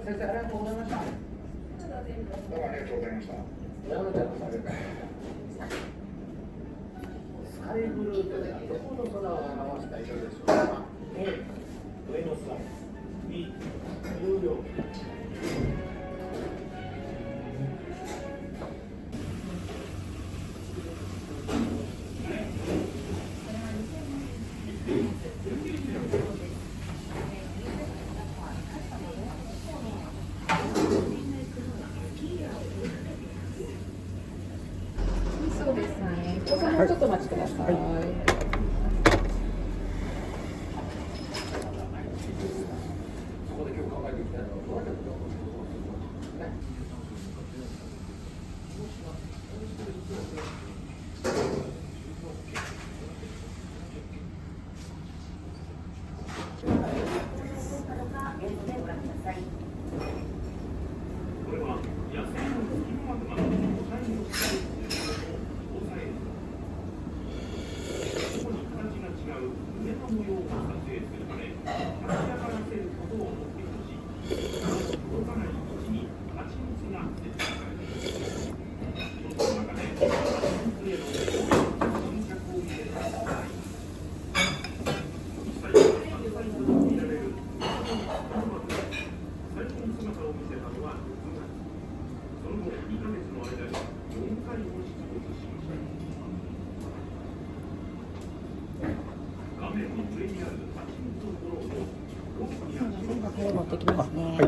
先生ありがとうございました。どうもありがとうございました。スカイブルーとはどこの空を表した色でしょうか。A、上の空、B、ニューヨーク。そうですね。お子さんもちょっとお待ちください。はい。持ってきますね。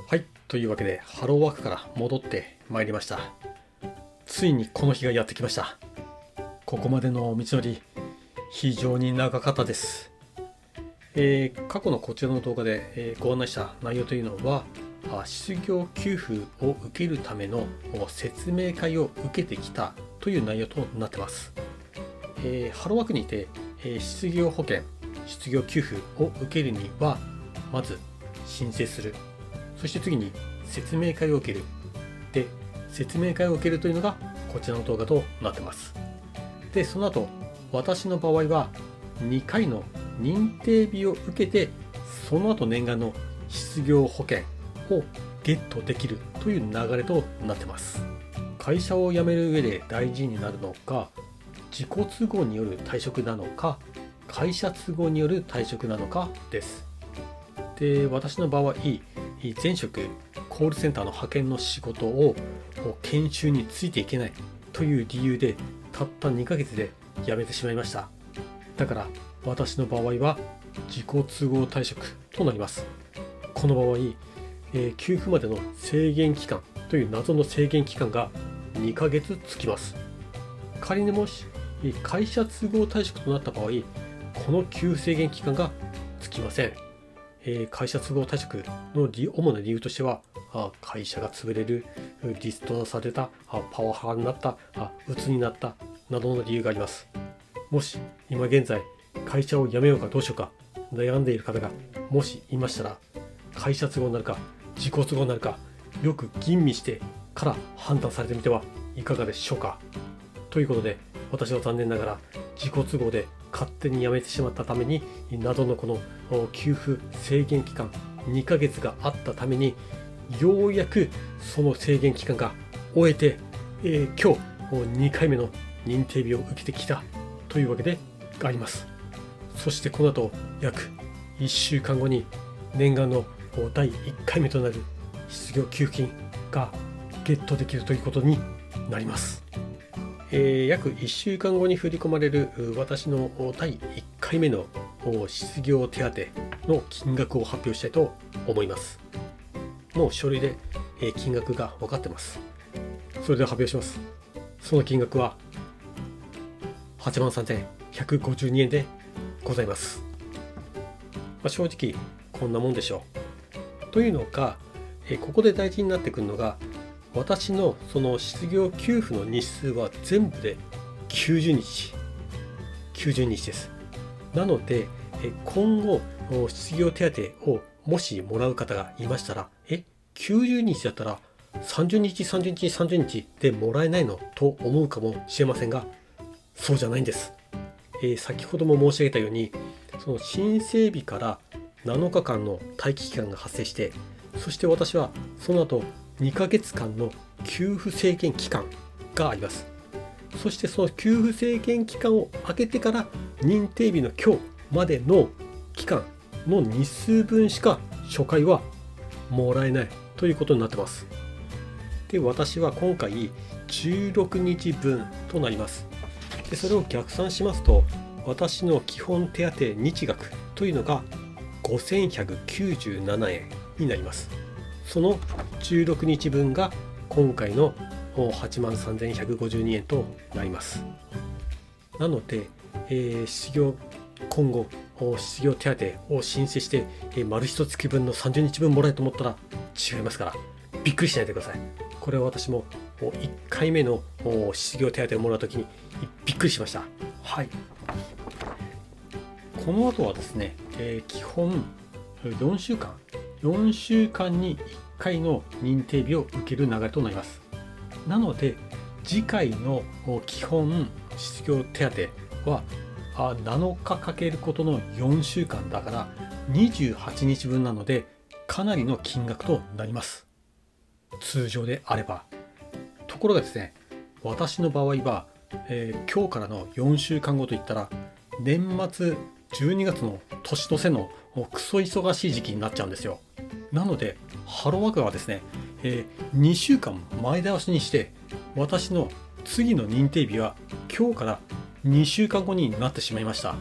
はい、というわけでハローワークから戻ってまいりました。ついにこの日がやってきました。ここまでの道のり非常に長かったです。過去のこちらの動画で、ご案内した内容というのは失業給付を受けるための説明会を受けてきたという内容となってます。ハローワークにて、失業保険、失業給付を受けるにはまず申請する、そして次に説明会を受ける。で、説明会を受けるというのがこちらの動画となってます。で、その後、私の場合は2回の認定日を受けて、その後念願の失業保険をゲットできるという流れとなってます。会社を辞める上で大事になるのが、自己都合による退職なのか、会社都合による退職なのかです。で、私の場合、前職コールセンターの派遣の仕事を研修についていけないという理由でたった2ヶ月で辞めてしまいました。だから私の場合は自己都合退職となります。この場合、給付までの制限期間という謎の制限期間が2ヶ月つきます。仮にもし会社都合退職となった場合、この給付制限期間がつきません。会社都合退職の主な理由としては、会社が潰れる、リストラされた、パワハラになった、鬱になったなどの理由があります。もし今現在会社を辞めようかどうしようか悩んでいる方がもしいましたら、会社都合になるか自己都合になるかよく吟味してから判断されてみてはいかがでしょうか。ということで、私は残念ながら自己都合で勝手に辞めてしまったために、謎のこの給付制限期間2ヶ月があったために、ようやくその制限期間が終えて、今日2回目の認定日を受けてきたというわけであります。そしてこの後約1週間後に念願の第1回目となる失業給付金がゲットできるということになります。約1週間後に振り込まれる私の第1回目の失業手当の金額を発表したいと思います。もう書類で金額が分かってます。それでは発表します。その金額は83,152円でございます。正直こんなもんでしょう。というのが、ここで大事になってくるのが、私のその失業給付の日数は全部で90日です。なので今後失業手当をもしもらう方がいましたら、90日だったら30日でもらえないのと思うかもしれませんが、そうじゃないんです。先ほども申し上げたように、その申請日から7日間の待機期間が発生して、そして私はその後2ヶ月間の給付制限期間があります。そしてその給付制限期間を空けてから認定日の今日までの期間の日数分しか初回はもらえないということになってます。で、私は今回16日分となります。で、それを逆算しますと、私の基本手当日額というのが5197円になります。その16日分が今回の83,152円となります。なので、今後失業手当を申請して丸一月分の30日分もらえると思ったら違いますから、びっくりしないでください。これは私も1回目の失業手当をもらうときにびっくりしました。はい。この後はですね、基本4週間に1回の認定日を受ける流れとなります。なので次回の基本失業手当は7日かけることの4週間だから28日分なので、かなりの金額となります。通常であれば。ところがですね、私の場合は、今日からの4週間後といったら年末12月の年の瀬のクソ忙しい時期になっちゃうんですよ。なのでハローワークはですね、2週間前倒しにして、私の次の認定日は今日から2週間後になってしまいました。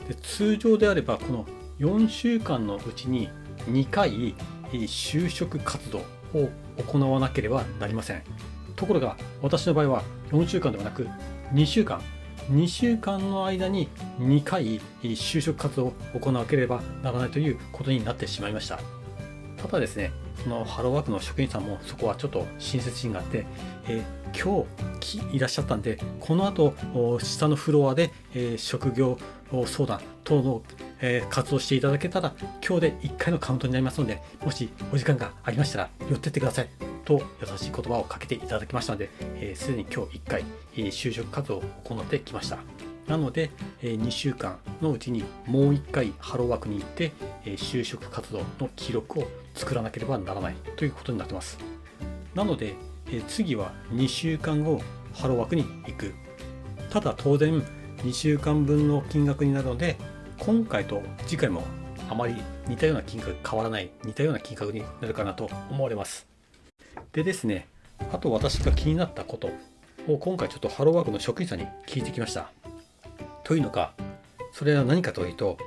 で、通常であればこの4週間のうちに2回就職活動を行わなければなりません。ところが私の場合は4週間ではなく2週間の間に2回就職活動を行わなければならないということになってしまいました。ただですね、そのハローワークの職員さんもそこはちょっと親切心があって、今日いらっしゃったんで、この後下のフロアで、職業相談等の、活動していただけたら今日で1回のカウントになりますので、もしお時間がありましたら寄ってってくださいと優しい言葉をかけていただきましたので、すでに今日1回、就職活動を行ってきました。なので、2週間のうちにもう1回ハローワークに行って、就職活動の記録を作らなければならないということになってます。なので、次は2週間後ハローワークに行く。ただ当然、2週間分の金額になるので、今回と次回もあまり似たような金額変わらない、似たような金額になるかなと思われます。でですね、あと私が気になったことを今回ちょっとハローワークの職員さんに聞いてきました。というのか、それは何かというと、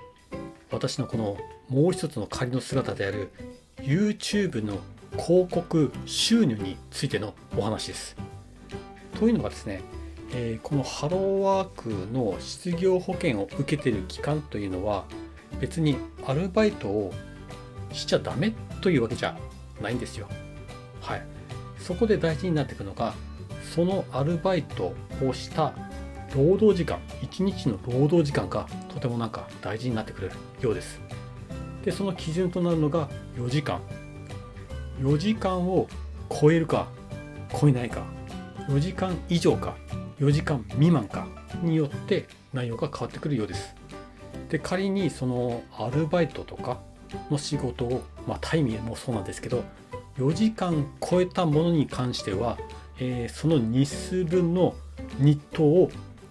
私のこのもう一つの仮の姿である YouTube の広告収入についてのお話です。というのがですね、このハローワークの失業保険を受けている期間というのは別にアルバイトをしちゃダメというわけじゃないんですよ。はい。そこで大事になってくるのが、そのアルバイトをした労働時間、1日の労働時間がとても大事になってくるようです。で、その基準となるのが4時間。4時間を超えるか超えないか、4時間以上か4時間未満かによって内容が変わってくるようです。で、仮にそのアルバイトとかの仕事を、タイミーもそうなんですけど、4時間超えたものに関しては、その日数分の日当を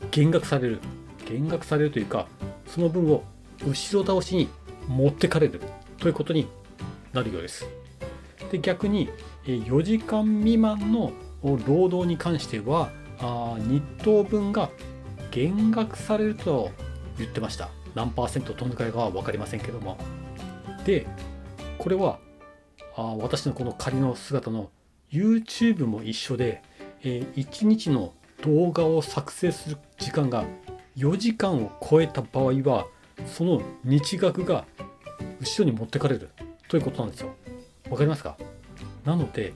減額されるというか、その分を後ろ倒しに持ってかれるということになるようです。で、逆に4時間未満の労働に関しては日当分が減額されると言ってました。何%どのくらいかは分かりませんけども。で、これは私のこの仮の姿の YouTube も一緒で、1日の動画を作成する時間が4時間を超えた場合は、その日額が後ろに持ってかれるということなんですよ。わかりますか？なので、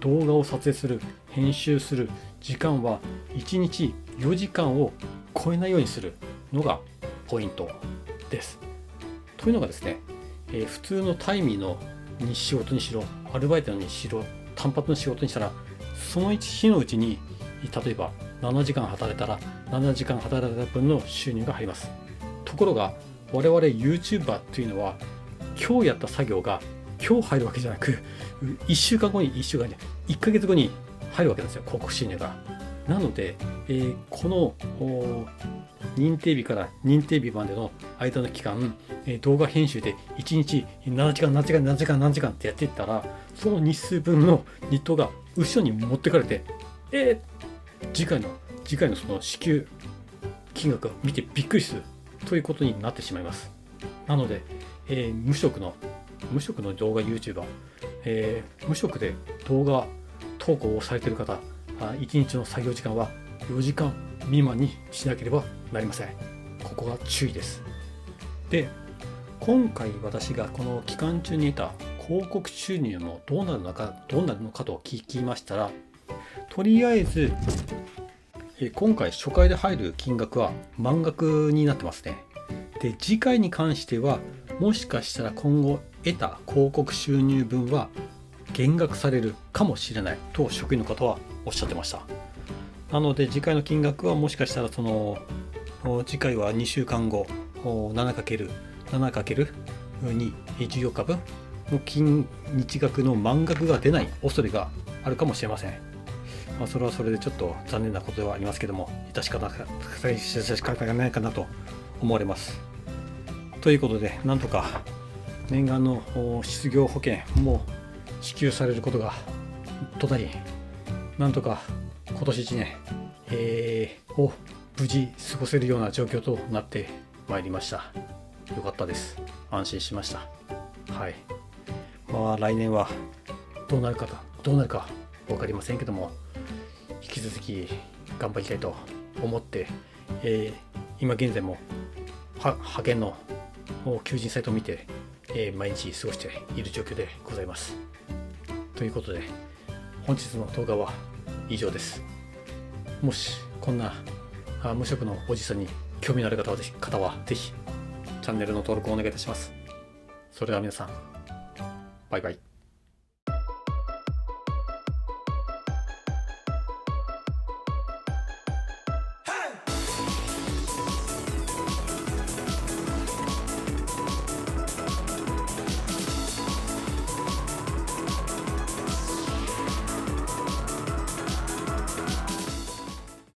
動画を撮影する、編集する時間は1日4時間を超えないようにするのがポイントです。というのがですね、普通のタイミーの仕事にしろ、アルバイトにしろ、単発の仕事にしたら、その日のうちに例えば7時間働いたら7時間働いた分の収入が入ります。ところが我々 YouTuber というのは、今日やった作業が今日入るわけじゃなく、1週間後に1ヶ月後に入るわけですよ、広告収入が。なので、この認定日から認定日までの間の期間、動画編集で1日何時間ってやっていったら、その日数分の日当が後ろに持ってかれて、次回のその支給金額を見てびっくりするということになってしまいます。なので、無職の動画 YouTuber、無職で動画投稿をされている方、1日の作業時間は4時間未満にしなければなりません。ここが注意です。で、今回私がこの期間中に得た広告収入もどうなるのかと聞きましたら、とりあえず今回初回で入る金額は満額になってますね。で、次回に関してはもしかしたら今後得た広告収入分は減額されるかもしれないと職員の方はおっしゃってました。なので次回の金額はもしかしたら次回は2週間後 7×2 14日分の日額の満額が出ない恐れがあるかもしれません。それはそれでちょっと残念なことではありますけども、致し方がないかなと思われます。ということで、なんとか念願の失業保険も支給されることがとなり、なんとか今年1年、を無事過ごせるような状況となってまいりました。よかったです。安心しました。はい。来年はどうなるか分かりませんけども、引き続き頑張りたいと思って、今現在も派遣の求人サイトを見て、毎日過ごしている状況でございます。ということで、本日の動画は以上です。もしこんな無職のおじさんに興味のある方はぜひチャンネルの登録をお願いいたします。それでは皆さん、バイバイ。